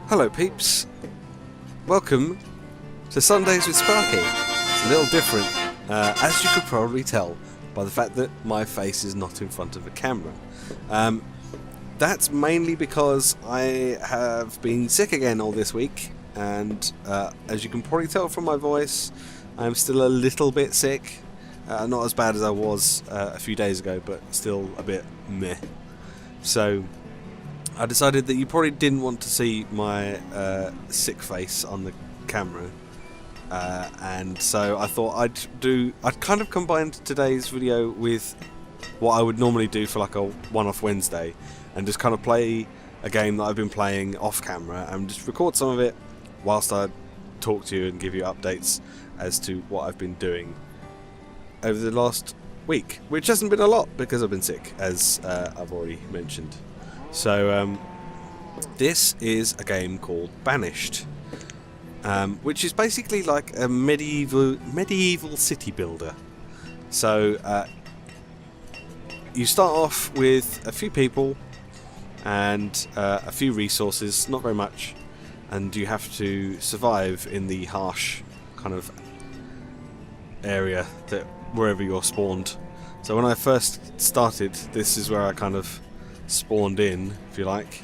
Hello peeps, welcome to Sundays with Sparky. It's a little different, as you could probably tell by the fact that my face is not in front of a camera. That's mainly because I have been sick again all this week, and as you can probably tell from my voice, I'm still a little bit sick. Not as bad as I was a few days ago, but still a bit meh. So I decided that you probably didn't want to see my sick face on the camera, and so I thought I'd kind of combined today's video with what I would normally do for like a one-off Wednesday, and just kind of play a game that I've been playing off camera and just record some of it whilst I talk to you and give you updates as to what I've been doing over the last week, which hasn't been a lot because I've been sick, as I've already mentioned. So this is a game called Banished, which is basically like a medieval city builder. So you start off with a few people and a few resources, not very much, and you have to survive in the harsh kind of area that wherever you're spawned. So when I first started, this is where I kind of spawned in, if you like.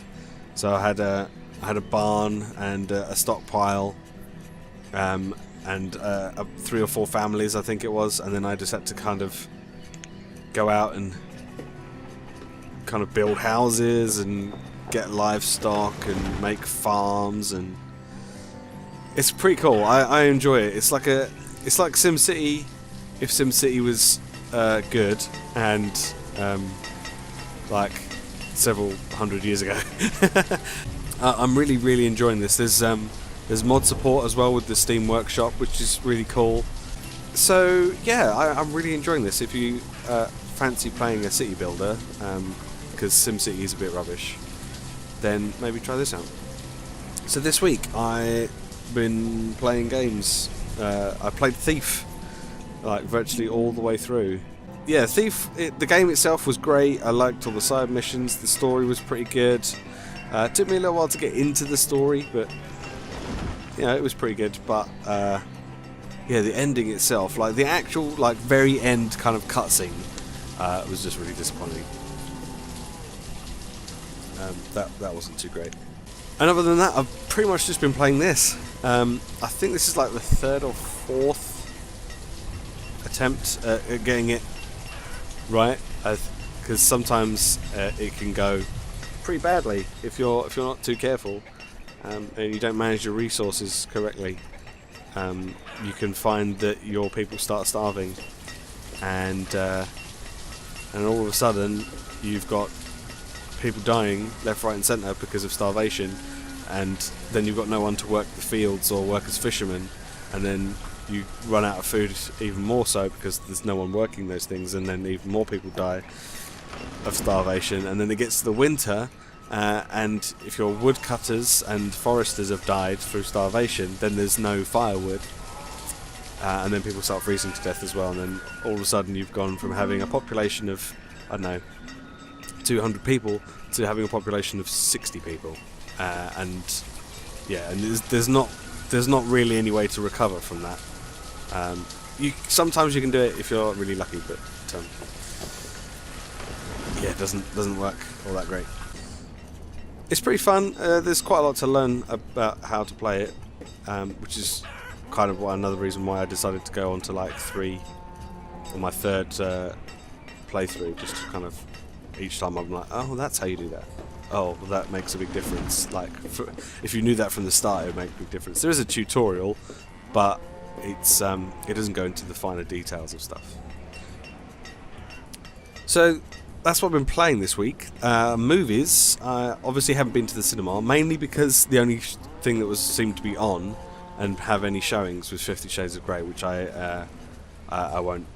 So I had a barn and a stockpile, and 3 or 4 families, I think it was, and then I just had to kind of go out and kind of build houses and get livestock and make farms, and it's pretty cool. I enjoy it. It's like SimCity, if SimCity was good, and like several hundred years ago. I'm really enjoying this. There's mod support as well with the Steam Workshop, which is really cool. So yeah, I'm really enjoying this. If you fancy playing a city builder, because SimCity is a bit rubbish, then maybe try this out. So this week I've been playing games. I played Thief, like virtually all the way through. Yeah, Thief, the game itself was great. I liked all the side missions. The story was pretty good. It took me a little while to get into the story, but you know, it was pretty good. But yeah, the ending itself, like the actual like very end kind of cutscene, was just really disappointing. That wasn't too great. And other than that, I've pretty much just been playing this. I think this is like the 3rd or 4th attempt at getting it right, because sometimes it can go pretty badly if you're not too careful, and you don't manage your resources correctly. You can find that your people start starving, and all of a sudden you've got people dying left, right and centre because of starvation, and then you've got no one to work the fields or work as fishermen, and then you run out of food even more so because there's no one working those things, and then even more people die of starvation. And then it gets to the winter, and if your woodcutters and foresters have died through starvation, then there's no firewood, and then people start freezing to death as well, and then all of a sudden you've gone from having a population of, I don't know, 200 people to having a population of 60 people, and yeah, and there's not really any way to recover from that. Sometimes you can do it if you're really lucky, but yeah, it doesn't work all that great. It's pretty fun. There's quite a lot to learn about how to play it, which is kind of another reason why I decided to go on to like 3 or my 3rd playthrough, just to kind of each time I'm like, oh, that's how you do that. Oh, well, that makes a big difference. Like, if you knew that from the start, it would make a big difference. There is a tutorial, but it doesn't go into the finer details of stuff. So that's what I've been playing this week. Movies, I obviously haven't been to the cinema, mainly because the only thing that seemed to be on and have any showings was 50 Shades of Grey, which I won't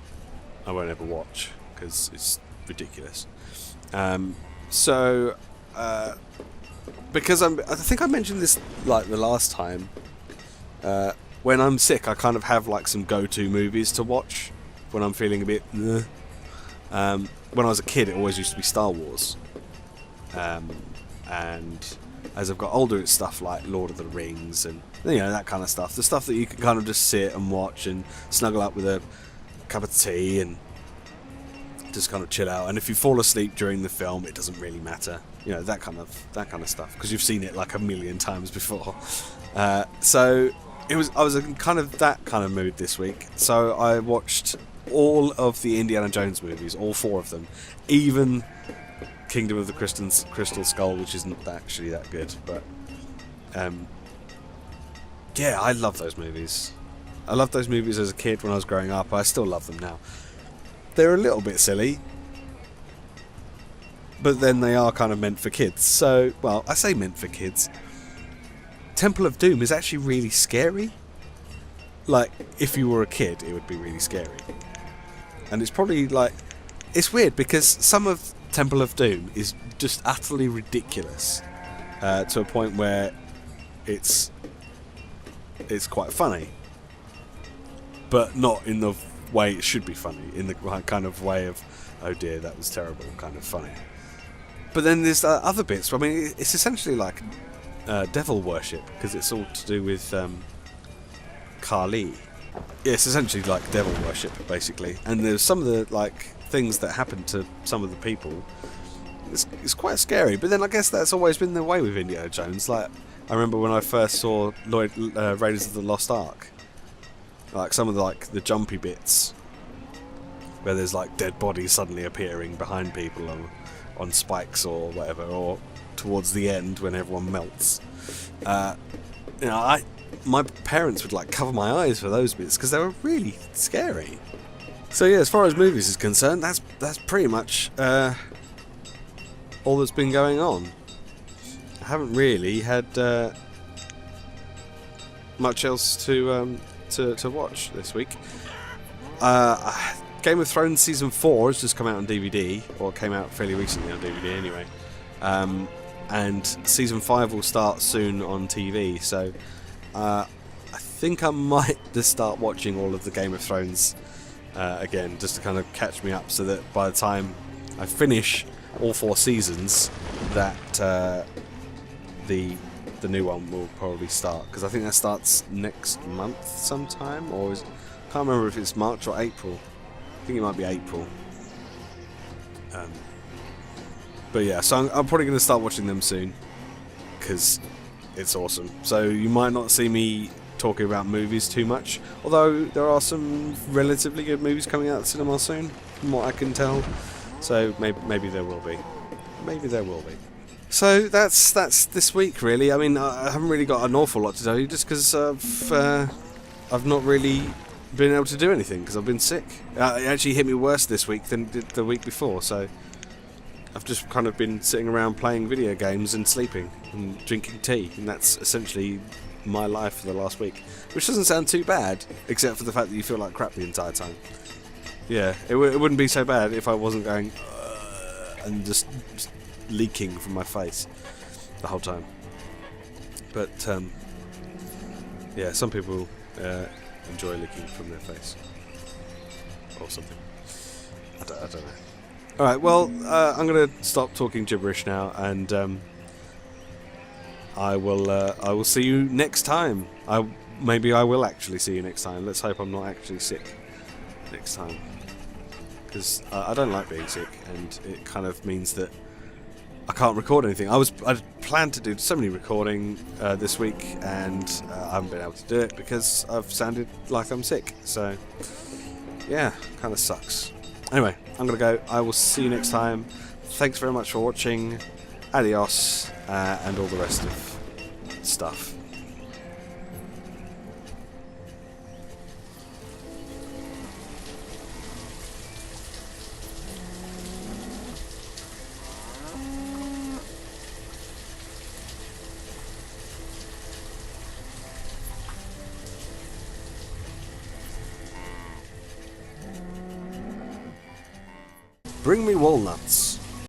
ever watch because it's ridiculous. So because I think I mentioned this like the last time, when I'm sick I kind of have like some go-to movies to watch when I'm feeling a bit when I was a kid it always used to be Star Wars, and As I've got older, it's stuff like Lord of the Rings and, you know, that kind of stuff. The stuff that you can kind of just sit and watch and snuggle up with a cup of tea and just kind of chill out. And if you fall asleep during the film, it doesn't really matter. You know, that kind of stuff, because you've seen it like a million times before. So I was in kind of that kind of mood this week. So I watched all of the Indiana Jones movies, all 4 of them, even Kingdom of the Crystal Skull, which isn't actually that good, but yeah, I love those movies. I loved those movies as a kid when I was growing up. I still love them now. They're a little bit silly, but then they are kind of meant for kids. So, well, I say meant for kids. Temple of Doom is actually really scary. Like, if you were a kid, it would be really scary. And it's probably like, it's weird because some of Temple of Doom is just utterly ridiculous, to a point where it's quite funny, but not in the way it should be funny, in the kind of way of, oh dear, that was terrible, kind of funny. But then there's other bits. I mean, it's essentially like devil worship, because it's all to do with Kali. Yeah, it's essentially like devil worship, basically. And there's some of the like things that happen to some of the people. It's quite scary. But then I guess that's always been the way with Indiana Jones. Like, I remember when I first saw Raiders of the Lost Ark. Like some of the jumpy bits, where there's like dead bodies suddenly appearing behind people on spikes or whatever, or towards the end when everyone melts. You know, my parents would like cover my eyes for those bits because they were really scary. So yeah, as far as movies is concerned, that's pretty much all that's been going on. I haven't really had much else to watch this week. Game of Thrones Season 4 has just come out on DVD, or came out fairly recently on DVD anyway. And Season 5 will start soon on TV, so I think I might just start watching all of the Game of Thrones again, just to kind of catch me up, so that by the time I finish all 4 seasons, that the new one will probably start, because I think that starts next month sometime, or can't remember if it's March or April. I think it might be April. But yeah, so I'm probably going to start watching them soon, because it's awesome. So you might not see me talking about movies too much, although there are some relatively good movies coming out of the cinema soon, from what I can tell. So maybe there will be. Maybe there will be. So that's this week, really. I mean, I haven't really got an awful lot to tell you, just because I've not really been able to do anything because I've been sick. It actually hit me worse this week than it did the week before, so I've just kind of been sitting around playing video games and sleeping and drinking tea, and that's essentially my life for the last week, which doesn't sound too bad, except for the fact that you feel like crap the entire time. Yeah, it wouldn't be so bad if I wasn't going and just leaking from my face the whole time. But yeah, some people enjoy leaking from their face or something. I don't know. Alright, well, I'm going to stop talking gibberish now, and I will see you next time. Maybe I will actually see you next time. Let's hope I'm not actually sick next time, because I don't like being sick, and it kind of means that I can't record anything. I planned to do so many recording this week, and I haven't been able to do it because I've sounded like I'm sick. So yeah, kind of sucks. Anyway, I'm gonna go. I will see you next time. Thanks very much for watching. Adios, and all the rest of stuff. Bring me walnuts.